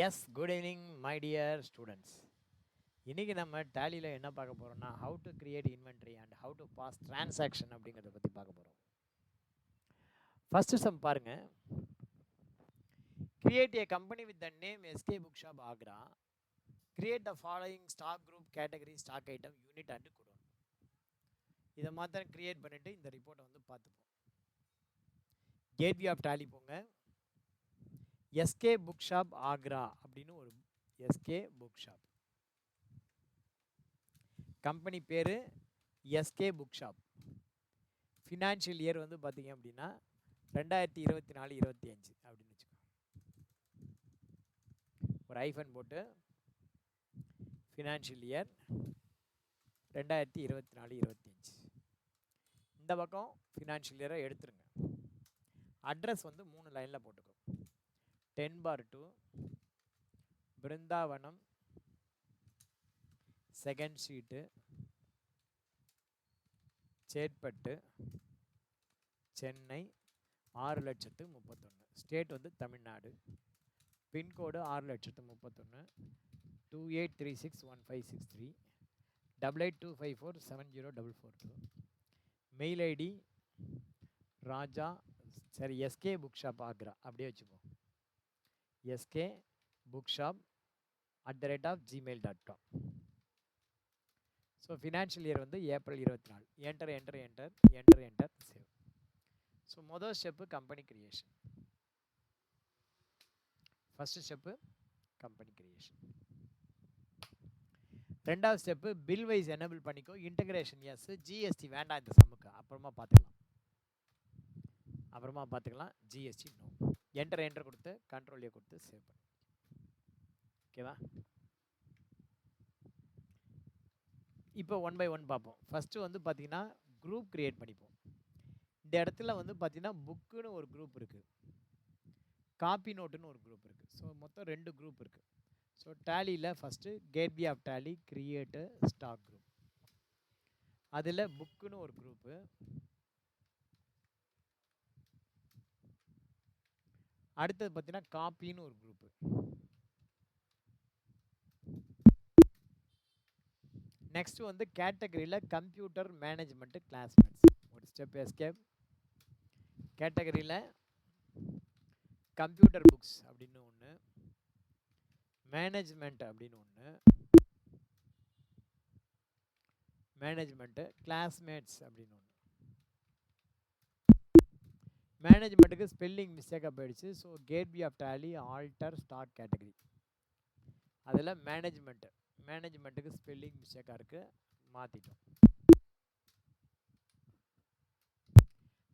S, good evening my dear students. இன்றைக்கி நம்ம டேலியில் என்ன பார்க்க போகிறோம்னா how to create inventory and how to pass transaction அப்படிங்கிறத பற்றி பார்க்க போகிறோம். ஃபஸ்ட்டு சம் பாருங்கள். Create a company with the name SK book shop Agra. Create the following stock group category stock item unit and godown. இதை மாத்திரம் கிரியேட் பண்ணிவிட்டு இந்த ரிப்போர்ட்டை வந்து பார்த்துப்போம். கேட்வே ஆஃப் டேலி போங்க. எஸ்கே புக் ஷாப் ஆக்ரா அப்படின்னு ஒரு எஸ்கே புக் ஷாப் கம்பெனி பேர் SK book shop. Financial year வந்து பார்த்தீங்க அப்படின்னா 2024-25 அப்படின்னு வச்சுக்கோங்க. ஒரு ஐஃபன் போட்டு ஃபினான்ஷியல் இயர் 2024-25. இந்த பக்கம் ஃபினான்ஷியல் இயரை எடுத்துருங்க. அட்ரஸ் வந்து 3 லைனில் போட்டுக்கோ. 10/2 Brindavanam, second street, Chetpet, Chennai 6,31,000. State வந்து Tamil Nadu. Pincode 6,31,000. 28361563. 8825470442. Mail ID Raja சரி எஸ்கே புக் ஷாப் ஆக்ரா அப்படியே வச்சுப்போம். SK book shop @gmail.com. So financial year வந்து ஏப்ரல் 24. Enter save. ஸோ மொதல் step company creation. First step company creation. ரெண்டாவது ஸ்டெப்பு பில் வைஸ் எனேபிள் பண்ணிக்கோ. Integration yes. GST வேண்டாம் இந்த சம்முக்கு, அப்புறமா பார்த்துக்கலாம். GST no. என்டர் கொடுத்து கண்ட்ரோல் கொடுத்து சேவ் பண்ணு. ஓகேவா? இப்போ 1 by 1 பார்ப்போம். ஃபஸ்ட்டு வந்து பார்த்தீங்கன்னா குரூப் கிரியேட் பண்ணிப்போம். இந்த இடத்துல வந்து பார்த்தீங்கன்னா புக்குன்னு ஒரு குரூப் இருக்குது, காப்பி நோட்டுன்னு ஒரு குரூப் இருக்குது. ஸோ மொத்தம் 2 குரூப் இருக்குது. ஸோ டேலியில் first gateway of tally create stock group. அதில் புக்குன்னு ஒரு குரூப்பு, அடுத்தது பார்த்தீங்கன்னா காப்பின்னு ஒரு குரூப்பு, நெக்ஸ்ட்டு வந்து கேட்டகரியில் கம்ப்யூட்டர் மேனேஜ்மெண்ட்டு கிளாஸ்மேட்ஸ். ஒரு ஸ்டெப் எஸ்கேப். கேட்டகரியில் கம்ப்யூட்டர் புக்ஸ் அப்படின்னு ஒன்று, மேனேஜ்மெண்ட் அப்படின்னு ஒன்று, மேனேஜ்மெண்ட்டு கிளாஸ்மேட்ஸ் அப்படின்னு ஒன்று. மேனேஜ்மெண்ட்டுக்கு ஸ்பெல்லிங் மிஸ்டேக்காக போயிடுச்சு. So gateway of tally alter stock category. அதில் மேனேஜ்மெண்ட்டுக்கு ஸ்பெல்லிங் மிஸ்டேக்காக இருக்குது, மாற்றிட்டோம்.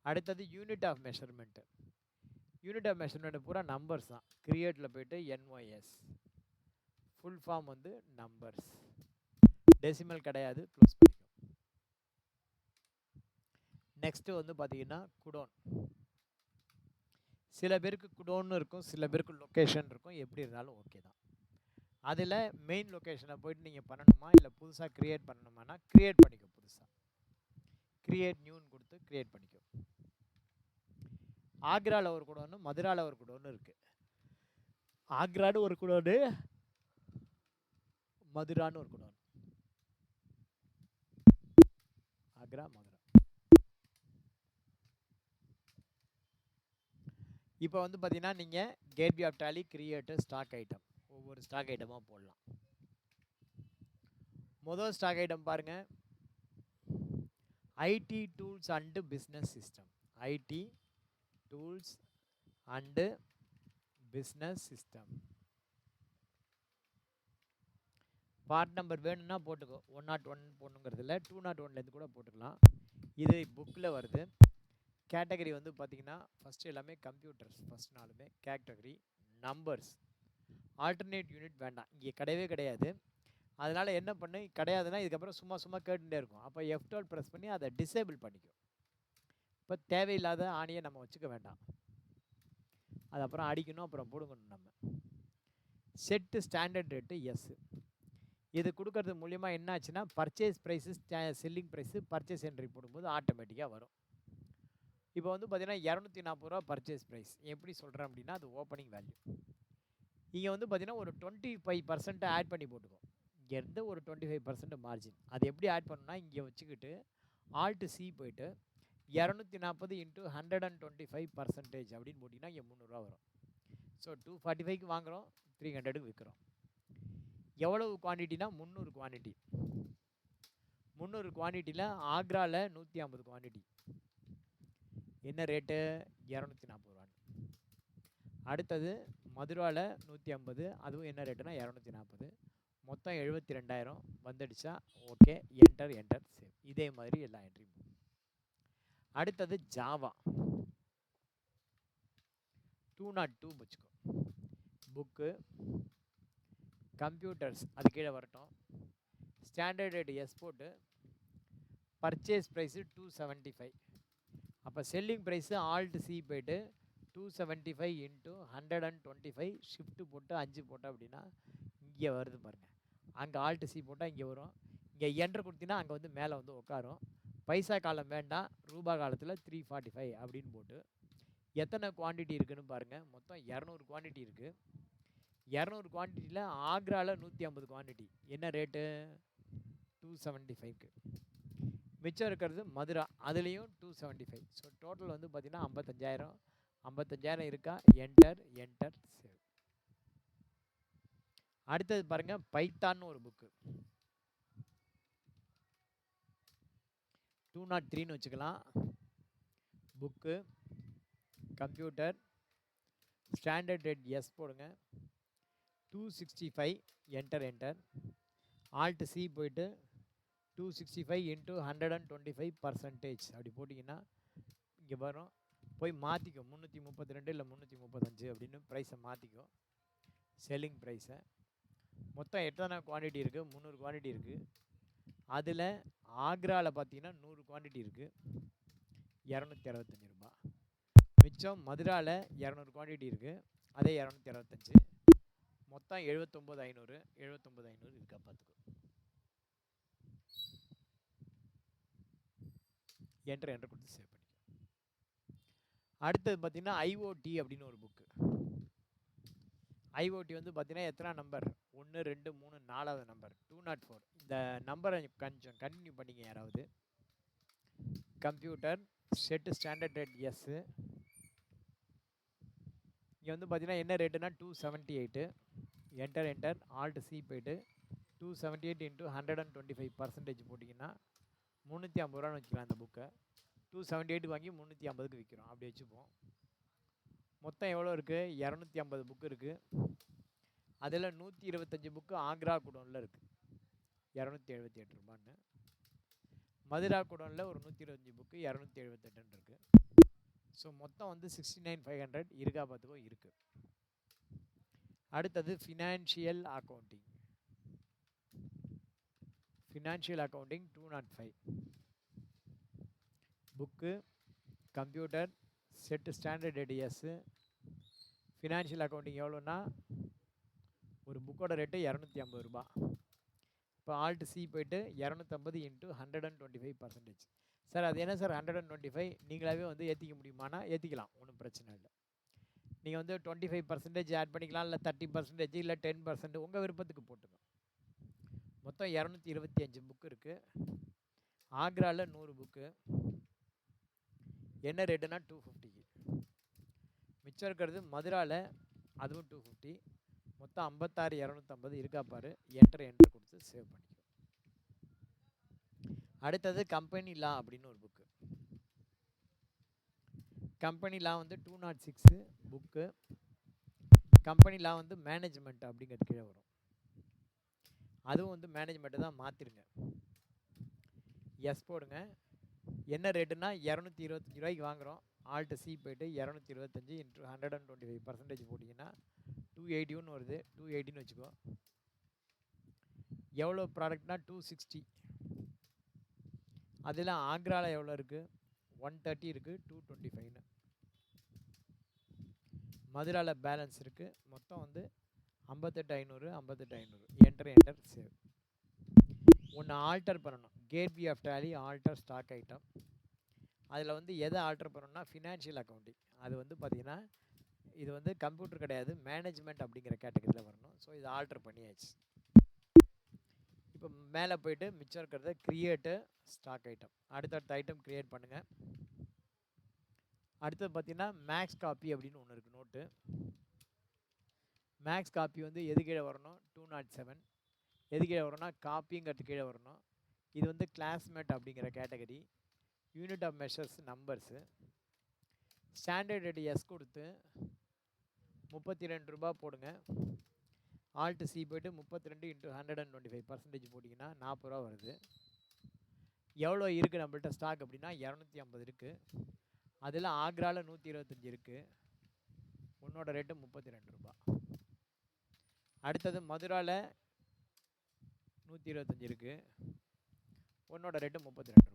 அடுத்தது unit of measurement. Unit of measurement பூரா நம்பர்ஸ் தான். கிரியேட்டில் போய்ட்டு என்ஒஎஸ், ஃபுல் ஃபார்ம் வந்து நம்பர்ஸ், டெசிமல் கிடையாது, க்ளோஸ் பண்ணிக்கும். நெக்ஸ்ட்டு வந்து பார்த்தீங்கன்னா குடோன். சில பேருக்கு குடோன்னு இருக்கும், சில பேருக்கு லொக்கேஷன் இருக்கும். எப்படி இருந்தாலும் ஓகே தான். அதில் மெயின் லொக்கேஷனை போய்ட்டு நீங்கள் பண்ணணுமா இல்லை புதுசாக க்ரியேட் பண்ணணுமானா க்ரியேட் பண்ணிக்கோ. புதுசாக க்ரியேட் நியூன்னு கொடுத்து க்ரியேட் பண்ணிக்கோ. ஆக்ராவில் ஒரு குடோன்னு, மதுராவில் ஒரு குடோன்னு இருக்குது. ஆக்ரான்னு ஒரு குடோன்னு, மதுரான்னு ஒரு குடோன். ஆக்ரா, மதுரா. இப்போ வந்து பார்த்தீங்கன்னா நீங்கள் gateway of tally create stock item, ஒவ்வொரு ஸ்டாக் ஐட்டமாக போடலாம். முதல் ஸ்டாக் ஐட்டம் பாருங்கள், IT tools and business system. IT tools and business system. Part number வேணும்னா போட்டுக்கோ. 101 போடணுங்கிறதுல 201லேருந்து கூட போட்டுக்கலாம். இது புக்கில் வருது. கேட்டகரி வந்து பார்த்தீங்கன்னா ஃபஸ்ட்டு எல்லாமே கம்ப்யூட்டர்ஸ். ஃபஸ்ட் நாலுமே கேட்டகரி நம்பர்ஸ். ஆல்டர்னேட் யூனிட் வேண்டாம், இங்கே கிடையவே கிடையாது. அதனால் என்ன பண்ணு, கிடையாதுன்னா இதுக்கப்புறம் சும்மா கேட்டுகிட்டே இருக்கும். அப்போ F12 ப்ரெஸ் பண்ணி அதை டிசேபிள் பண்ணிக்கும். இப்போ தேவையில்லாத ஆணியை நம்ம வச்சுக்க வேண்டாம். அது அப்புறம் அடிக்கணும், அப்புறம் போடுங்கணும். நம்ம செட்டு ஸ்டாண்டர்ட் ரேட்டு எஸ். இது கொடுக்கறது மூலிமா என்ன ஆச்சுன்னா purchase price, selling price, purchase entry போடும்போது ஆட்டோமேட்டிக்காக வரும். இப்போ வந்து பார்த்தீங்கன்னா 240 ரூபா பர்ச்சேஸ் ப்ரைஸ். எப்படி சொல்கிறேன் அப்படின்னா அது ஓப்பனிங் வேல்யூ. இங்கே வந்து பார்த்தீங்கன்னா ஒரு 25% ஆட் பண்ணி போட்டுக்கோ. இங்கேருந்து ஒரு 25% மார்ஜின். அது எப்படி ஆட் பண்ணணும்னா இங்கே வச்சுக்கிட்டு ஆல்ட் சி போயிட்டு 240 இன்ட்டு 125% அப்படின்னு போட்டிங்கன்னா இங்கே 300 வரும். ஸோ 245க்கு வாங்குகிறோம், 300க்கு விற்கிறோம். எவ்வளவு குவான்டிட்டினா 300 குவான்டிட்டி. 300 குவான்டிட்டியில் ஆக்ராவில் 150 குவான்டிட்டி. என்ன ரேட்டு? 240 ரூபான்னு. அடுத்தது மதுராவில் 150, அதுவும் என்ன ரேட்டுனா 240. மொத்தம் 72,000 வந்துடுச்சா? Okay, enter enter save. இதே மாதிரி எல்லா என்ட்ரியும். அடுத்தது ஜாவா 202 வச்சுக்கோ. புக்கு கம்ப்யூட்டர்ஸ் அது கீழே வரட்டும். ஸ்டாண்டர்ட் ரேட் எஸ் போட்டு பர்ச்சேஸ் ப்ரைஸு 275. அப்போ செல்லிங் ப்ரைஸு ஆல்ட் சி போய்ட்டு 275 இன்ட்டு 125 ஷிஃப்ட்டு போட்டு 5 போட்டோம் அப்படின்னா இங்கே வருது பாருங்கள். அங்கே ஆல்ட் சி போட்டால் இங்கே வரும். இங்கே என்ட்ரு கொடுத்தீங்கன்னா அங்கே வந்து மேலே வந்து உட்காரும். பைசா காலம் வேண்டாம், ரூபா காலத்தில் 345 அப்படின்னு போட்டு எத்தனை குவான்டிட்டி இருக்குதுன்னு பாருங்கள். மொத்தம் 200 குவான்டிட்டி இருக்குது. 200 குவான்டிட்டியில் ஆக்ராவில் 150 குவான்டிட்டி. என்ன ரேட்டு? 275க்கு. மிச்சம் இருக்கிறது மதுரா, அதுலேயும் 275. ஸோ டோட்டல் வந்து பார்த்திங்கன்னா 55,000. 55,000 இருக்கா? Enter enter save. அடுத்தது பாருங்கள், பைத்தான்னு ஒரு புக்கு 203ன்னு வச்சுக்கலாம். Book computer standard rates போடுங்க. 265 என்டர் என்டர். ஆல்ட் சி போயிட்டு 265 இன்ட்டு 125% அப்படி போட்டிங்கன்னா இங்கே வரும். போய் மாற்றிக்கோ, 332 இல்லை 335 அப்படின்னு ப்ரைஸை மாற்றிக்கோ. செல்லிங் ப்ரைஸை மொத்தம் எத்தனை குவான்டிட்டி இருக்குது? 300 குவான்டிட்டி இருக்குது. அதில் ஆக்ராவில் பார்த்தீங்கன்னா 100 குவான்டிட்டி இருக்குது, 265 ரூபா. மிச்சம் மதுராவில் 200 குவான்டிட்டி இருக்குது, அதே 265. மொத்தம் 79,500. 79,500 இருக்கா பார்த்துக்கோ. என்ட்ரு என்ட்ரு கொடுத்து சேவ் பண்ணிக்கோ. அடுத்தது பார்த்தீங்கன்னா ஐஓடி அப்படின்னு ஒரு புக்கு. ஐஓடி வந்து பார்த்தீங்கன்னா எத்தனை நம்பர்? 1 2 3 4வது நம்பர் 204. இந்த நம்பரை கொஞ்சம் கண்டினியூ பண்ணிங்க யாராவது. Computer set standard rate S. இங்கே வந்து பார்த்தீங்கன்னா என்ன ரேட்டுனா 278. Enter enter. ஆல்ட் சி போய்ட்டு 278 இன்ட்டு 125% போட்டிங்கன்னா 350 ரூபான்னு வச்சுக்கலாம். இந்த புக்கை 278 வாங்கி 350க்கு விற்கிறோம், அப்படி வச்சுப்போம். மொத்தம் எவ்வளோ இருக்குது? 250 புக்கு இருக்குது. அதில் 125 புக்கு ஆக்ரா குடோனில் இருக்குது, 278 ரூபான்னு. மதுரா குடோனில் ஒரு 125 புக்கு 278 இருக்குது. ஸோ மொத்தம் வந்து 69,500 இருக்கா பார்த்துக்கோ. இருக்குது. அடுத்தது financial accounting. Financial accounting 205. Book computer set standard rate yes. Financial accounting எவ்வளோன்னா ஒரு புக்கோட ரேட்டு 250 ரூபா. இப்போ ஆல்ட் சி போய்ட்டு 250 இன்ட்டு 125%. சார் அது என்ன சார் 125? நீங்களாவே வந்து ஏற்றிக்க முடியுமானா ஏற்றிக்கலாம், ஒன்றும் பிரச்சனை இல்லை. நீங்கள் வந்து 25% ஆட் பண்ணிக்கலாம், இல்லை 30%, இல்லை 10%, உங்கள் விருப்பத்துக்கு போட்டுக்கோங்க. மொத்தம் 225 புக்கு இருக்குது. ஆக்ராவில் 100 புக்கு. என்ன ரேட்டுனா 250. மிச்சம் இருக்கிறது மதுராவில், அதுவும் 250. மொத்தம் 56,250 இருக்கா பாரு. என்டர் என்டர் கொடுத்து சேவ் பண்ணிக்கோ. அடுத்தது கம்பெனி லா அப்படின்னு ஒரு புக்கு. கம்பெனி லா வந்து 206 புக்கு. கம்பெனி லா வந்து மேனேஜ்மெண்ட் அப்படிங்கிறது கீழே வரும். அதுவும் வந்து மேனேஜ்மெண்ட்டு தான், மாற்றிருங்க. எஸ் போடுங்க. என்ன ரேட்டுனா 225 ரூபாய்க்கு வாங்குகிறோம். ஆல்ட் சி போய்ட்டு 225 இன்ட்டு 125% போட்டிங்கன்னா 280 வருது. 280ன்னு வச்சுக்கோ. எவ்வளோ ப்ராடக்ட்னா 260. அதில் ஆக்ராவில் எவ்வளோ இருக்குது? 130 இருக்குது, 225ன்னு. மதுராவில் பேலன்ஸ் இருக்குது. மொத்தம் வந்து 58,500. 58,500. Enter enter save. ஒன்று ஆல்டர் பண்ணணும். Gateway of tally alter stock item. அதில் வந்து எதை ஆல்டர் பண்ணணும்னா ஃபினான்ஷியல் அக்கௌண்டிங். அது வந்து பார்த்திங்கன்னா இது வந்து கம்ப்யூட்டர் கிடையாது, மேனேஜ்மெண்ட் அப்படிங்கிற கேட்டகரியில் வரணும். ஸோ இதை ஆல்டர் பண்ணியாச்சு. இப்போ மேலே போயிட்டு மிச்சம் இருக்கிறத கிரியேட்டு ஸ்டாக் ஐட்டம், அடுத்தடுத்த ஐட்டம் கிரியேட் பண்ணுங்கள். அடுத்தது பார்த்தீங்கன்னா மேக்ஸ் காப்பி அப்படின்னு ஒன்று இருக்குது நோட்டு. மேக்ஸ் காப்பி வந்து எது கீழே வரணும்? 207. எது கீழே வரணும்னா காப்பிங்கிறது கீழே வரணும். இது வந்து கிளாஸ்மேட் அப்படிங்கிற category. Unit of measures numbers. Standard rates கொடுத்து 32 ரூபா போடுங்க. ஆல்ட் சி போய்ட்டு 32 × 125% போட்டிங்கன்னா 40 ரூபா வருது. எவ்வளோ இருக்குது நம்மள்ட்ட ஸ்டாக் அப்படின்னா 250 இருக்குது. அதில் ஆக்ராவில் 125 இருக்குது. உன்னோட ரேட்டு 32 ரூபா. அடுத்தது மதுராவில் 125 இருக்குது. உன்னோட ரேட்டு 32 ரூபா.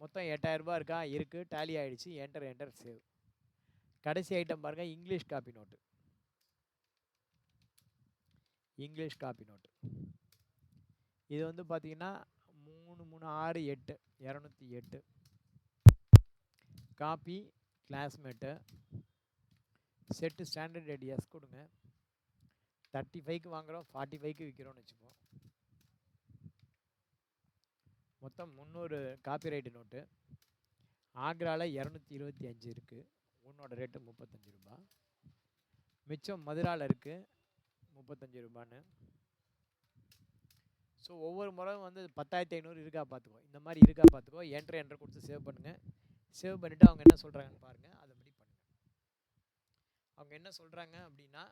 மொத்தம் 8000 ரூபா இருக்கா? இருக்குது. டேலி ஆகிடுச்சு. Enter save. கடைசி ஐட்டம் பாருங்கள், English copy note. English copy note இது வந்து பார்த்தீங்கன்னா 3 3 6 8 208. Copy Classmate. Set standard rates கொடுங்க. 35க்கு வாங்குகிறோம், 45க்கு விற்கிறோன்னு வச்சுப்போம். மொத்தம் 300 காப்பிரைட்டு நோட்டு. ஆக்ராவில் 225 இருக்குது. உன்னோட ரேட்டு 35 ரூபா. மிச்சம் மதுராவில் இருக்குது 35 ரூபான்னு. ஸோ ஒவ்வொரு முறையும் வந்து 10,500 இருக்கா பார்த்துக்கோ. இந்த மாதிரி இருக்கா பார்த்துக்கோ. என்ட்ரு கொடுத்து சேவ் பண்ணுங்கள். சேவ் பண்ணிவிட்டு அவங்க என்ன சொல்கிறாங்கன்னு பாருங்கள், அதை படி பண்ணுங்கள். அவங்க என்ன சொல்கிறாங்க அப்படின்னா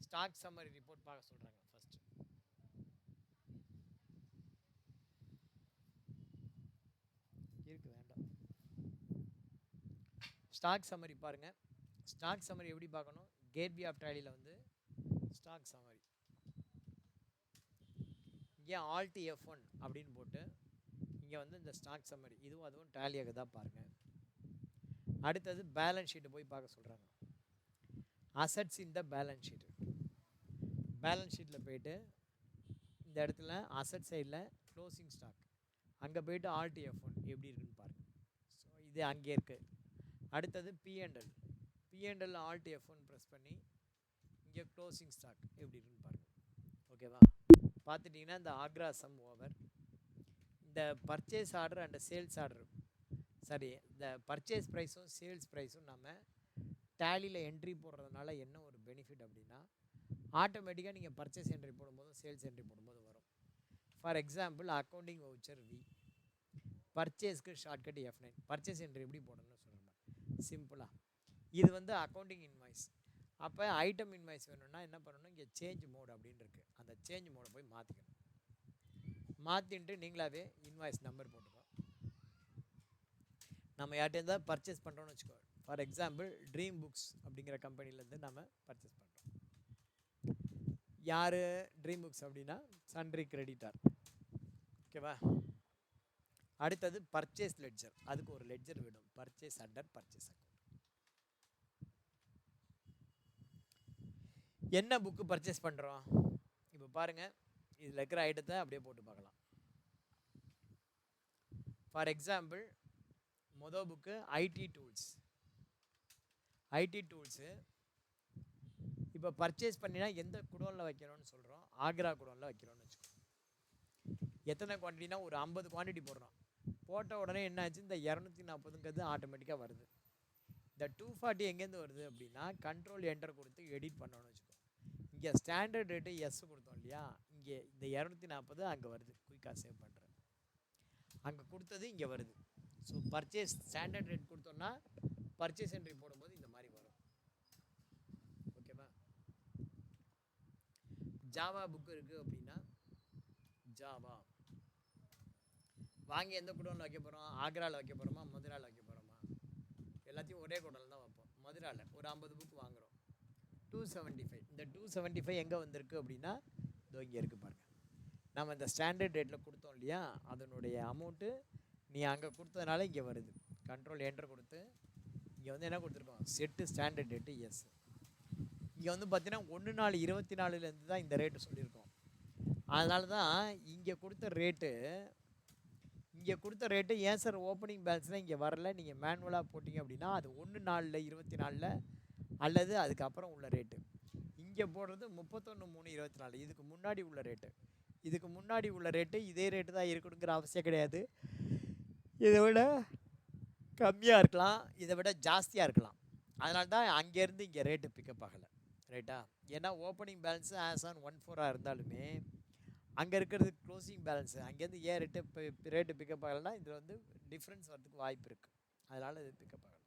ஸ்டாக் சம்மரி ரிப்போர்ட் பார்க்க சொல்கிறாங்க. ஃபஸ்ட்டு இருக்கு, வேண்டாம். ஸ்டாக் சம்மரி பாருங்கள். ஸ்டாக் சம்மரி எப்படி பார்க்கணும்? கேட்வே ஆஃப் டேலியில் வந்து ஸ்டாக் சம்மரி, இங்கே ஆல்ட் F1 அப்படின்னு போட்டு இங்கே வந்து இந்த ஸ்டாக் சம்மரி இதுவும் அதுவும் டேலியாக தான் பாருங்கள். அடுத்தது பேலன்ஸ் ஷீட்டை போய் பார்க்க சொல்கிறாங்க. அசட்ஸ் இந்த பேலன்ஸ் ஷீட்டு. பேலன்ஸ் ஷீட்டில் போயிட்டு இந்த இடத்துல அசட் சைடில் க்ளோசிங் ஸ்டாக், அங்கே போயிட்டு ஆல்ட் F1 எப்படி இருக்குன்னு பாருங்கள். ஸோ இது அங்கே இருக்குது. அடுத்தது P&L. P&L alt F1 press பண்ணி இங்கே க்ளோசிங் ஸ்டாக் எப்படி இருக்குன்னு பாருங்கள். ஓகேவா? பார்த்துட்டிங்கன்னா இந்த ஆக்ரா சம் ஓவர். இந்த purchase order and sales order, சரி, இந்த பர்ச்சேஸ் ப்ரைஸும் சேல்ஸ் ப்ரைஸும் நம்ம டேலியில் என்ட்ரி போடுறதுனால என்ன ஒரு பெனிஃபிட் அப்படின்னா ஆட்டோமேட்டிக்காக நீங்கள் பர்ச்சேஸ் என்ட்ரி போடும்போதும் சேல்ஸ் என்ட்ரி போடும்போது வரும். For example accounting voucher V, பர்ச்சேஸ்க்கு ஷார்ட்கட் F9. பர்ச்சேஸ் என்ட்ரி எப்படி போடணும்னு சொல்கிறேன் சிம்பிளாக. இது வந்து அக்கௌண்டிங் இன்வாய்ஸ். அப்போ ஐட்டம் இன்வாய்ஸ் வேணும்னா என்ன பண்ணணும்? இங்கே சேஞ்ச் மோட் அப்படின்னு இருக்குது. அந்த சேஞ்ச் மோடை போய் மாற்றிக்கணும். மாற்றின்ட்டு நீங்களாவே இன்வாய்ஸ் நம்பர் போட்டுக்கோ. நம்ம யார்கிட்ட தான் பர்ச்சேஸ் பண்ணுறோன்னு வச்சுக்கோ. ஃபார் எக்ஸாம்பிள் ட்ரீம் புக்ஸ் அப்படிங்கிற கம்பெனிலேருந்து நம்ம பர்ச்சேஸ் பண்ணுறோம். யார் ட்ரீம் புக்ஸ் அப்படின்னா சன்ட்ரி கிரெடிட்டார். ஓகேவா? அடுத்தது பர்ச்சேஸ் லெட்ஜர். அதுக்கு ஒரு லெட்ஜர் விடும். Purchase under purchase account. என்ன புக்கு பர்ச்சேஸ் பண்ணுறோம்? இப்போ பாருங்கள், இதில் இருக்கிற ஐட்டத்தை அப்படியே போட்டு பார்க்கலாம். ஃபார் எக்ஸாம்பிள் மொதல் book IT tools. IT tools இப்போ பர்ச்சேஸ் பண்ணினா எந்த குடோனில் வைக்கணும்னு சொல்கிறோம்? ஆக்ரா குடோனில் வைக்கிறோன்னு வச்சுக்கோங்க. எத்தனை குவான்டிட்டினா ஒரு 50 குவான்டிட்டி போடுறோம். போட்ட உடனே என்ன ஆச்சு? இந்த 240ங்கிறது ஆட்டோமேட்டிக்காக வருது. இந்த 240 எங்கேருந்து வருது அப்படின்னா கண்ட்ரோல் என்டர் கொடுத்து எடிட் பண்ணணும்னு வச்சுக்கோங்க. இங்கே ஸ்டாண்டர்ட் ரேட்டு எஸ் கொடுத்தோம் இல்லையா? இங்கே இந்த 240 அங்கே வருது. குயிக்காக சேவ் பண்ணுறேன். அங்கே கொடுத்தது இங்கே வருது. ஸோ பர்ச்சேஸ் ஸ்டாண்டர்ட் ரேட் கொடுத்தோன்னா பர்ச்சேஸ் என்ட்ரி போடும்போது இந்த மாதிரி வரும். ஓகேவா? ஜாவா புக்கு இருக்குது அப்படின்னா ஜாவா வாங்கி எந்த குடோனில் வைக்க போகிறோம்? ஆக்ராவில் வைக்க போகிறோமா, மதுராவில் வைக்க போகிறோமா? எல்லாத்தையும் ஒரே குடோனில் தான் வைப்போம். மதுராவில் ஒரு 50 புக்கு வாங்குகிறோம். 275. இந்த 275 எங்கே வந்திருக்கு அப்படின்னா இதோ இங்கே இருக்குது பாருங்கள். நம்ம இந்த ஸ்டாண்டர்ட் ரேட்டில் கொடுத்தோம் இல்லையா? அதனுடைய அமௌண்ட்டு நீ அங்கே கொடுத்ததுனால இங்கே வருது. கண்ட்ரோல் என்டர் கொடுத்து இங்கே வந்து என்ன கொடுத்துருக்கோம்? Set standard rates. இங்கே வந்து பார்த்தீங்கன்னா 1/4/24 தான் இந்த ரேட்டு சொல்லியிருக்கோம். அதனால தான் இங்கே கொடுத்த ரேட்டு ஏன் சார் ஓப்பனிங் பேலன்ஸில் இங்கே வரல, நீங்கள் மேனுவலாக போட்டிங்க அப்படின்னா அது 1/4/24 அல்லது அதுக்கப்புறம் உள்ள ரேட்டு. இங்கே போடுறது 31/3/24. இதுக்கு முன்னாடி உள்ள ரேட்டு. இதுக்கு முன்னாடி உள்ள ரேட்டு இதே ரேட்டு தான் இருக்கணுங்கிற அவசியம் கிடையாது. இதை விட கம்மியாக இருக்கலாம், இதை விட ஜாஸ்தியாக இருக்கலாம். அதனால தான் அங்கேருந்து இங்கே ரேட்டு பிக்கப் ஆகலை. ரைட்டா? ஏன்னா ஓப்பனிங் பேலன்ஸு ஆஸ் ஆன் 1/4 இருந்தாலுமே அங்கே இருக்கிறது க்ளோசிங் பேலன்ஸு. அங்கேருந்து ஏன் ரேட்டு பிக்கப் ஆகலைன்னா இதில் வந்து டிஃப்ரென்ஸ் வரதுக்கு வாய்ப்பு இருக்குது. அதனால் இது பிக்கப் ஆகலை.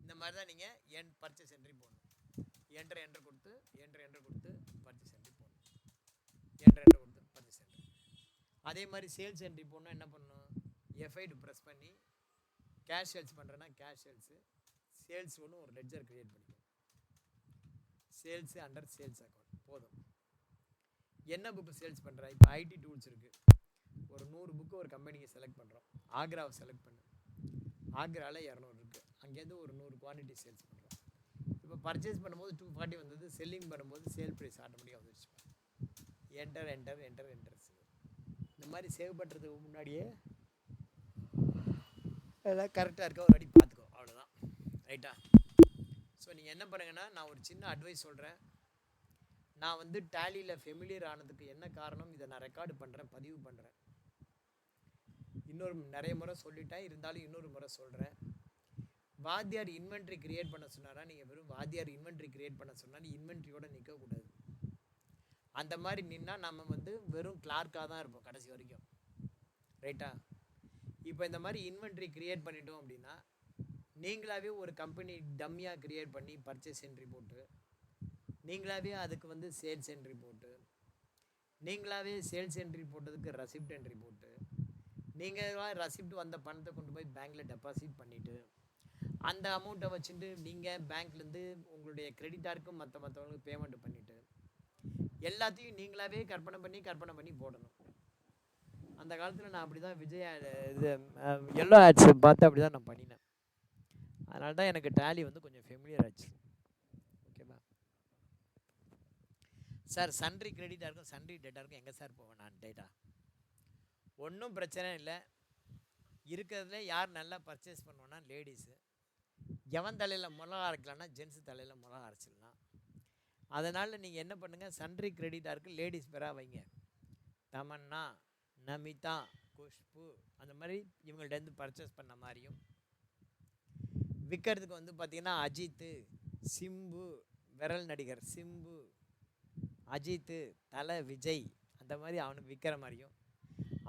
இந்த மாதிரி தான் நீங்கள் பர்ச்சேஸ் என்ட்ரி போடணும். என்ட்ரு கொடுத்து பர்ச்சேஸ் என்ட்ரி போடணும். என்ட்ரு கொடுத்து பர்ச்சேஸ் என்ட்ரி. அதே மாதிரி சேல்ஸ் என்ட்ரி போடணும். என்ன பண்ணணும்? F5 ப்ரெஸ் பண்ணி கேஷ் சேல்ஸ் பண்ணுறேன்னா கேஷ் சேல்ஸ் ஒன்று ஒரு லெட்ஜர் க்ரியேட் பண்ணிக்கணும். சேல்ஸு அண்டர் சேல்ஸ் அக்கௌண்ட் போதும். என்ன புக்கு சேல்ஸ் பண்ணுறேன்? இப்போ ஐடி டூல்ஸ் இருக்குது. ஒரு 100 புக்கு ஒரு கம்பெனிக்கு செலக்ட் பண்ணுறோம். ஆக்ராவை செலக்ட் பண்ணு. ஆக்ராவில் 200 இருக்குது. அங்கேருந்து ஒரு 100 குவான்டிட்டி சேல்ஸ் பண்ணுறோம். இப்போ பர்ச்சேஸ் பண்ணும்போது 240 வந்தது, செல்லிங் பண்ணும்போது சேல் ப்ரைஸ் ஆட்டோமேட்டிக்காக வந்துடுச்சு. என்டர். இந்த மாதிரி சேவ் பண்ணுறதுக்கு முன்னாடியே எல்லாம் கரெக்டாக இருக்கா ஒரு வாட்டி பார்த்துக்கோ. அவ்வளோதான். ரைட்டா? ஸோ நீங்கள் என்ன பண்ணுங்கன்னா, நான் ஒரு சின்ன அட்வைஸ் சொல்கிறேன். நான் வந்து டேலியில் ஃபெமிலியர் ஆனதுக்கு என்ன காரணம், இதை நான் ரெக்கார்டு பண்ணுறேன், பதிவு பண்ணுறேன். நிறைய முறை சொல்லிட்டேன், இருந்தாலும் இன்னொரு முறை சொல்கிறேன். வாத்தியார் இன்வென்ட்ரி கிரியேட் பண்ண சொன்னாரா, நீங்கள் வெறும் வாத்தியார் இன்வென்ட்ரி கிரியேட் பண்ண சொன்னால் இன்வென்ட்ரியோட நிற்கக்கூடாது. அந்த மாதிரி நின்னால் நம்ம வந்து வெறும் கிளார்க்காக தான் இருப்போம் கடைசி வரைக்கும். ரைட்டா? இப்போ இந்த மாதிரி இன்வென்ட்ரி கிரியேட் பண்ணிட்டோம் அப்படின்னா, நீங்களாவே ஒரு கம்பெனி டம்மியாக கிரியேட் பண்ணி பர்ச்சேஸ் என்ட்ரி போட்டு, நீங்களாவே அதுக்கு வந்து சேல்ஸ் என்ட்ரி போட்டு, நீங்களாவே சேல்ஸ் என்ட்ரி போட்டதுக்கு ரெசிப்ட் என்ட்ரி போட்டு, நீங்கள் ரெசிப்ட் வந்த பணத்தை கொண்டு போய் பேங்க்கில் டெபாசிட் பண்ணிவிட்டு, அந்த அமௌண்ட்டை வச்சுட்டு நீங்கள் பேங்க்லேருந்து உங்களுடைய கிரெடிட்டாருக்கும் மற்றவங்களுக்கு பேமெண்ட் பண்ணிவிட்டு, எல்லாத்தையும் நீங்களாவே கற்பனை பண்ணி போடணும். அந்த காலத்தில் நான் அப்படி தான் இது எல்லோ ஆட்ஸ் பார்த்து அப்படி தான் நான் பண்ணினேன். அதனால தான் எனக்கு டேலி வந்து கொஞ்சம் ஃபெமிலியர் ஆச்சு. ஓகேவா சார்? சன்ட்ரி கிரெடிட்டாக இருக்கும், சன்ட்ரி டேட்டா இருக்கும். எங்கே சார் போவேன் நான் டேட்டா? ஒன்றும் பிரச்சனை இல்லை. இருக்கிறதுல யார் நல்லா பர்ச்சேஸ் பண்ணுவோன்னா லேடிஸு. எவன் தலையில் மிளகா அரைக்கலான்னா ஜென்ஸு தலையில் மிளகா அரைச்சிடலாம். அதனால் நீங்கள் என்ன பண்ணுங்கள், சன்ட்ரி கிரெடிட்டாக இருக்குது லேடிஸ் பேராக வைங்க. தமன்னா, நமிதா, குஷ்பு, அந்த மாதிரி இவங்கள்டேருந்து பர்ச்சேஸ் பண்ண மாதிரியும், விற்கிறதுக்கு வந்து பார்த்திங்கன்னா அஜித்து, சிம்பு, விரல் நடிகர் சிம்பு, அஜித்து, தலை விஜய், அந்த மாதிரி அவனுக்கு விற்கிற மாதிரியும்,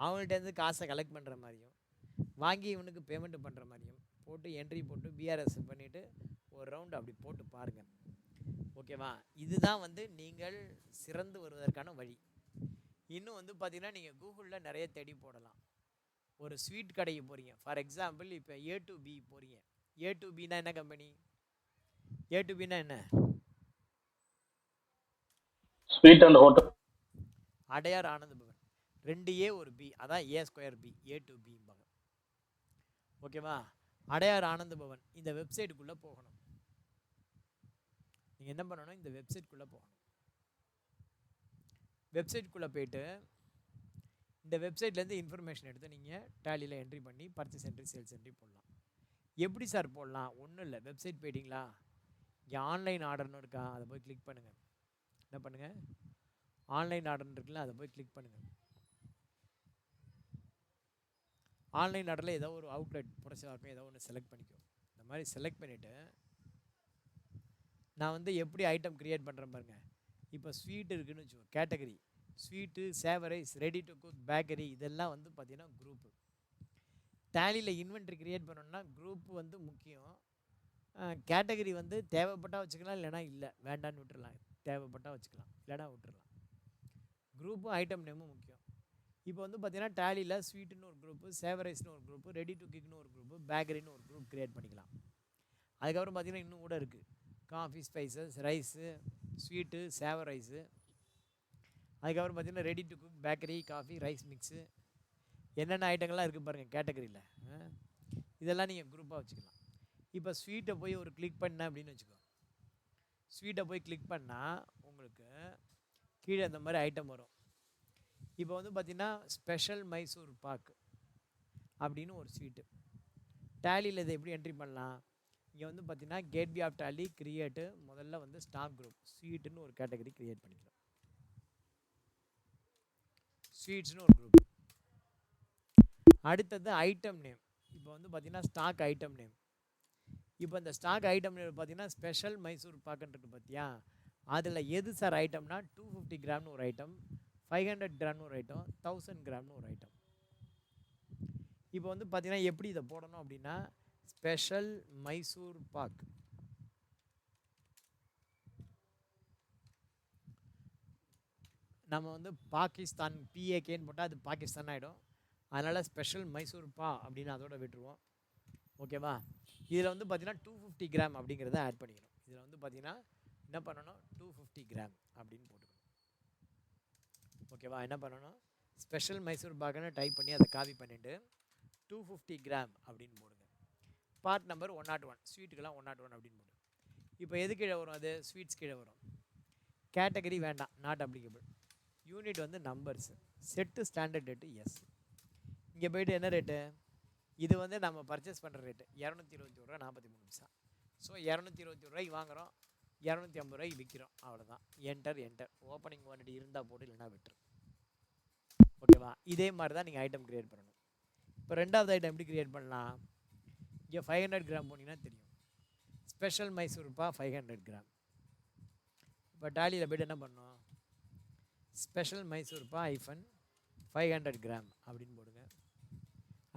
அவங்கள்டேருந்து காசை கலெக்ட் பண்ணுற மாதிரியும், வாங்கி இவனுக்கு பேமெண்ட் பண்ணுற மாதிரியும் போட்டு என்ட்ரி போட்டு பிஆர்எஸ் பண்ணிவிட்டு ஒரு ரவுண்டு அப்படி போட்டு பாருங்கள். ஓகேவா? இதுதான் வந்து நீங்கள் சிறந்து வருவதற்கான வழி. இன்னும் வந்து பார்த்திங்கன்னா நீங்கள் கூகுளில் நிறைய தேடி போடலாம். ஒரு ஸ்வீட் கடைக்கு போகிறீங்க, ஃபார் எக்ஸாம்பிள் இப்போ A2B போகிறீங்க. A2Bனா என்ன கம்பெனி? A2Bனா என்ன? Sweet and hotel. Adyar Ananda Pawan. 2A ஒரு B, அதான் A2B, A2Bம்பாங்க. ஓகேவா? அடையார் ஆனந்த பவன் இந்த வெப்சைட்டுக்குள்ளே போகணும். நீங்கள் என்ன பண்ணணும், இந்த வெப்சைட்குள்ளே போகணும். வெப்சைட்குள்ளே போயிட்டு இந்த வெப்சைட்லேருந்து இன்ஃபர்மேஷன் எடுத்து நீங்கள் டேலியில் என்ட்ரி பண்ணி பர்ச்சேஸ் என்ட்ரி சேல்ஸ் என்ட்ரி போடலாம். எப்படி சார் போடலாம்? ஒன்றும் இல்லை, வெப்சைட் போயிட்டீங்களா, இங்கே ஆன்லைன் ஆர்டர்னு இருக்கா, அதை போய் கிளிக் பண்ணுங்கள். என்ன பண்ணுங்கள், ஆன்லைன் ஆர்டர்னு இருக்குல்ல, அதை போய் கிளிக் பண்ணுங்கள். ஆன்லைன் ஆர்டரில் ஏதோ ஒரு அவுட்லெட் புரட்சியாக இருக்கும், ஏதோ ஒன்று செலக்ட் பண்ணிக்கோ. இந்த மாதிரி செலக்ட் பண்ணிவிட்டு நான் வந்து எப்படி ஐட்டம் க்ரியேட் பண்ணுறேன் பாருங்கள். இப்போ ஸ்வீட் இருக்குதுன்னு வச்சுக்கோ, category sweet, savouries, ready to cook, bakery, இதெல்லாம் வந்து பார்த்திங்கன்னா குரூப்பு. டேலியில் இன்வென்ட்ரி க்ரியேட் பண்ணோன்னா குரூப்பு வந்து முக்கியம். கேட்டகரி வந்து தேவைப்பட்டால் வச்சுக்கலாம், இல்லைனா இல்லை வேண்டான்னு விட்டுடலாம். தேவைப்பட்டால் வச்சுக்கலாம், இல்லைனா விட்டுடலாம். குரூப்பும் ஐட்டம் நேமும் முக்கியம். இப்போ வந்து பார்த்திங்கன்னா டேலியில் ஸ்வீட்டுன்னு ஒரு குரூப்பு, சேவரைஸ்னு ஒரு குரூப்பு, ரெடி டு குக்னு ஒரு குரூப்பு, பேக்கரின்னு ஒரு குரூப் க்ரியேட் பண்ணிக்கலாம். அதுக்கப்புறம் பார்த்திங்கன்னா இன்னும் கூட இருக்குது, காஃபி, ஸ்பைசஸ், ரைஸு, ஸ்வீட்டு, சேவர் ரைஸு. அதுக்கப்புறம் பார்த்திங்கன்னா ready to cook, bakery, coffee, rice mix, என்னென்ன ஐட்டங்கள்லாம் இருக்குது பாருங்கள் கேட்டகரியில். இதெல்லாம் நீங்கள் குரூப்பாக வச்சுக்கலாம். இப்போ ஸ்வீட்டை போய் ஒரு கிளிக் பண்ணேன் அப்படின்னு வச்சுக்கோ. ஸ்வீட்டை போய் கிளிக் பண்ணால் உங்களுக்கு கீழே இந்த மாதிரி ஐட்டம் வரும். இப்போ வந்து பார்த்திங்கன்னா ஸ்பெஷல் மைசூர் பாக்கு அப்படின்னு ஒரு ஸ்வீட்டு. டேலியில் இதை எப்படி என்ட்ரி பண்ணலாம்? இங்கே வந்து பார்த்தீங்கன்னா கேட்வே ஆஃப் டேலி கிரியேட்டு, முதல்ல வந்து ஸ்டாக் குரூப் ஸ்வீட்டுன்னு ஒரு கேட்டகரி கிரியேட் பண்ணிக்கிறோம். ஸ்வீட்ஸ்னு ஒரு குரூப். அடுத்தது ஐட்டம் நேம். இப்போ வந்து பார்த்தீங்கன்னா ஸ்டாக் ஐட்டம் நேம். இப்போ இந்த ஸ்டாக் ஐட்டம் நேம் பார்த்தீங்கன்னா ஸ்பெஷல் மைசூர் பாக்குன்னு இருக்கு பார்த்தியா, அதில் எது சார் ஐட்டம்னா 250 கிராம்னு ஒரு ஐட்டம், 500 கிராம்னு ஒரு ஐட்டம், 1000 கிராம்னு ஒரு ஐட்டம். இப்போ வந்து பார்த்தீங்கன்னா எப்படி இதை போடணும் அப்படின்னா, ஸ்பெஷல் மைசூர் பாக் நம்ம வந்து பாகிஸ்தான் பிஏகேன்னு போட்டால் அது பாகிஸ்தான் ஆகிடும். அதனால் ஸ்பெஷல் மைசூர் பா அப்படின்னு அதோட விட்டுருவோம். ஓகேவா? இதில் வந்து பார்த்தீங்கன்னா 250 கிராம் அப்படிங்கிறத ஆட் பண்ணிக்கணும். இதில் வந்து பார்த்தீங்கன்னா என்ன பண்ணணும், 250 கிராம் அப்படின்னு போட்டுக்கணும். ஓகேவா? என்ன பண்ணணும், ஸ்பெஷல் மைசூர் பாக்குன்னு டைப் பண்ணி அதை காப்பி பண்ணிவிட்டு 250 கிராம் அப்படின்னு போடுங்க. பார்ட் நம்பர் 101, ஸ்வீட்டுக்கெல்லாம் 101 அப்படின்னு போடுங்க. இப்போ எது கீழே வரும்? அது ஸ்வீட்ஸ் கீழே வரும். கேட்டகரி வேண்டாம், நாட் அப்ளிகபிள். யூனிட் வந்து numbers. Set standard rates. இங்கே போய்ட்டு என்ன ரேட்டு, இது வந்து நம்ம பர்ச்சேஸ் பண்ணுற ரேட்டு 221 ரூபா 43 பைசா. ஸோ 221 ரூபாய்க்கு வாங்குகிறோம், 250 ரூபாய்க்கு விற்கிறோம், அவ்வளோதான். என்டர் ஓப்பனிங் குவான்டிட்டி இருந்தால் போட்டு, இல்லைனா விட்டுரு. ஓகேவா? இதே மாதிரி தான் நீங்கள் ஐட்டம் க்ரியேட் பண்ணணும். இப்போ ரெண்டாவது ஐட்டம் எப்படி க்ரியேட் பண்ணலாம்? இங்கே 500 கிராம் போனீங்கன்னா தெரியும், ஸ்பெஷல் மைசூர்பா 500 கிராம். இப்போ டாலியில் போய்ட்டு என்ன பண்ணணும், ஸ்பெஷல் மைசூர்பா ஐஃபன் 500 கிராம் அப்படின்னு போடுங்க.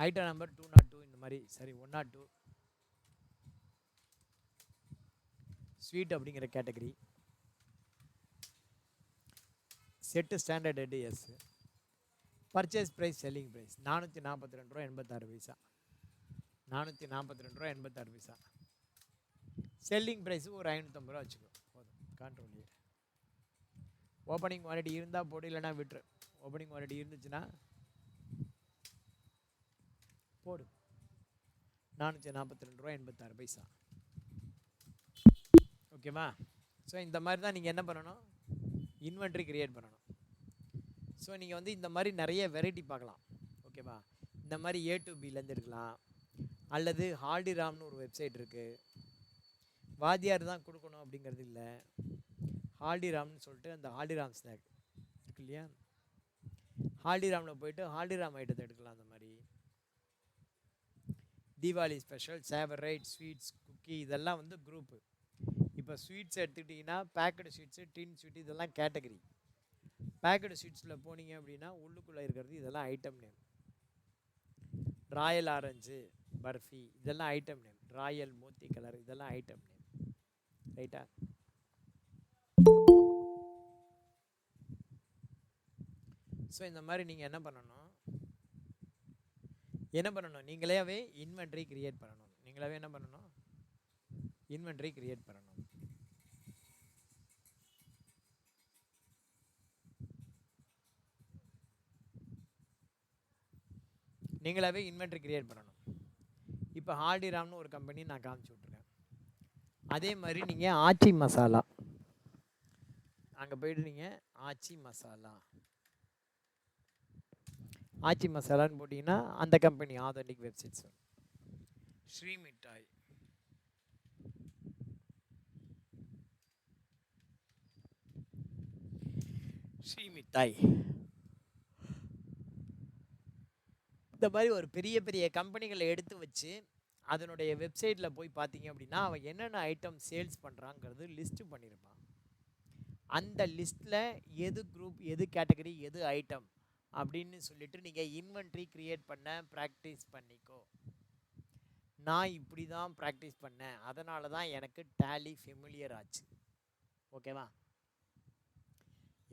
ஐட்டம் நம்பர் 202 இந்த மாதிரி, சரி 102 ஸ்வீட் அப்படிங்கிற category. Set standard rates. Purchase price selling price 442 ரூபா 86 பைசா. 442 ரூபா 86 பைசா. செல்லிங் ப்ரைஸு ஒரு 550 ரூபா வச்சுக்கோ, போதும். கண்ட்ரோல். ஓப்பனிங் குவான்டிட்டி இருந்தால் போட்டு, இல்லைனா விட்டுரு. ஓப்பனிங் குவான்டிட்டி இருந்துச்சுன்னா போடு. 442 ரூபா 86 பைசா. ஓகேவா? ஸோ இந்த மாதிரி தான் நீங்கள் என்ன பண்ணணும், இன்வென்ட்ரி கிரியேட் பண்ணணும். ஸோ நீங்கள் வந்து இந்த மாதிரி நிறைய வெரைட்டி பார்க்கலாம். ஓகேவா? இந்த மாதிரி A to Bலேருந்து எடுக்கலாம், அல்லது ஹால்டிராம்னு ஒரு வெப்சைட் இருக்குது. வாத்தியார் தான் கொடுக்கணும் அப்படிங்கிறது இல்லை. ஹால்டிராம்னு சொல்லிட்டு அந்த ஹால்டிராம் ஸ்நாக் இருக்கு இல்லையா, ஹால்டிராமில் போயிட்டு ஹால்டிராம் ஐட்டத்தை எடுக்கலாம். அந்த மாதிரி தீபாவளி ஸ்பெஷல், சேவரைட், ஸ்வீட்ஸ், குக்கி, இதெல்லாம் வந்து குரூப்பு. இப்போ ஸ்வீட்ஸ் எடுத்துக்கிட்டிங்கன்னா பேக்கடு ஸ்வீட்ஸு, டின் ஸ்வீட், இதெல்லாம் கேட்டகரி. பேக்கடு ஸ்வீட்ஸில் போனீங்க அப்படின்னா உள்ளுக்குள்ளே இருக்கிறது இதெல்லாம் item name. Royal orange, barfi, இதெல்லாம் ஐட்டம் நேம். ராயல் மோத்தி கலர், இதெல்லாம் ஐட்டம் நேம். ரைட்டா? ஸோ இந்த மாதிரி நீங்கள் என்ன பண்ணணும், நீங்களாவே இன்வென்ட்ரி கிரியேட் பண்ணணும். நீங்களாவே என்ன பண்ணணும், இன்வென்ட்ரி கிரியேட் பண்ணணும். நீங்களாவே இன்வென்ட்ரி கிரியேட் பண்ணணும். இப்போ ஹால்டிராம்னு ஒரு கம்பெனி நான் காமிச்சு விட்ருக்கேன். அதே மாதிரி நீங்கள் ஆச்சி மசாலா, அங்கே போய்ட்டு நீங்கள் ஆச்சி மசாலான்னு போட்டிங்கன்னா அந்த கம்பெனி ஆதென்டிக் வெப்சைட்ஸ். ஸ்ரீ மிட்டாய், இந்த மாதிரி ஒரு பெரிய பெரிய கம்பெனிகளை எடுத்து வச்சு அதனுடைய வெப்சைட்டில் போய் பார்த்தீங்க அப்படின்னா அவன் என்னென்ன ஐட்டம் சேல்ஸ் பண்ணுறாங்கிறது லிஸ்ட்டு பண்ணியிருப்பான். அந்த லிஸ்ட்டில் எது குரூப், எது கேட்டகரி, எது ஐட்டம் அப்படின்னு சொல்லிட்டு நீங்கள் இன்வென்ட்ரி கிரியேட் பண்ண ப்ராக்டிஸ் பண்ணிக்கோ. நான் இப்படி தான் ப்ராக்டிஸ் பண்ணேன், அதனால தான் எனக்கு டேலி ஃபெமிலியர் ஆச்சு. ஓகேவா?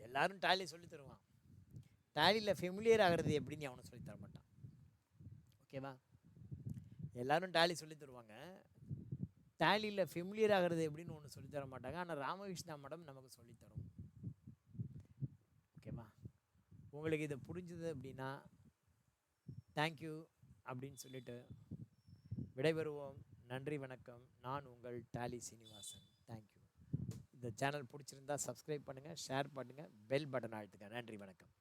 எல்லாரும் டேலி சொல்லி தருவான், டேலியில் ஃபெமிலியர் ஆகிறது எப்படின்னு அவனை சொல்லி தர மாட்டான். ஓகேவா? எல்லாரும் டேலி சொல்லி தருவாங்க, டேலியில் ஃபெமிலியர் ஆகிறது எப்படின்னு ஒன்று சொல்லி தர மாட்டாங்க. ஆனால் ராமகிருஷ்ணா மேடம் நமக்கு சொல்லித்தரும். ஓகேவா? உங்களுக்கு இதை புரிஞ்சுது அப்படின்னா தேங்க்யூ அப்படின்னு சொல்லிட்டு விடைபெறுவோம். நன்றி, வணக்கம். நான் உங்கள் டேலி சீனிவாசன். தேங்க்யூ. இந்த சேனல் பிடிச்சிருந்தா சப்ஸ்கிரைப் பண்ணுங்கள், ஷேர் பண்ணுங்கள், பெல் பட்டன் அழுத்துங்க. நன்றி, வணக்கம்.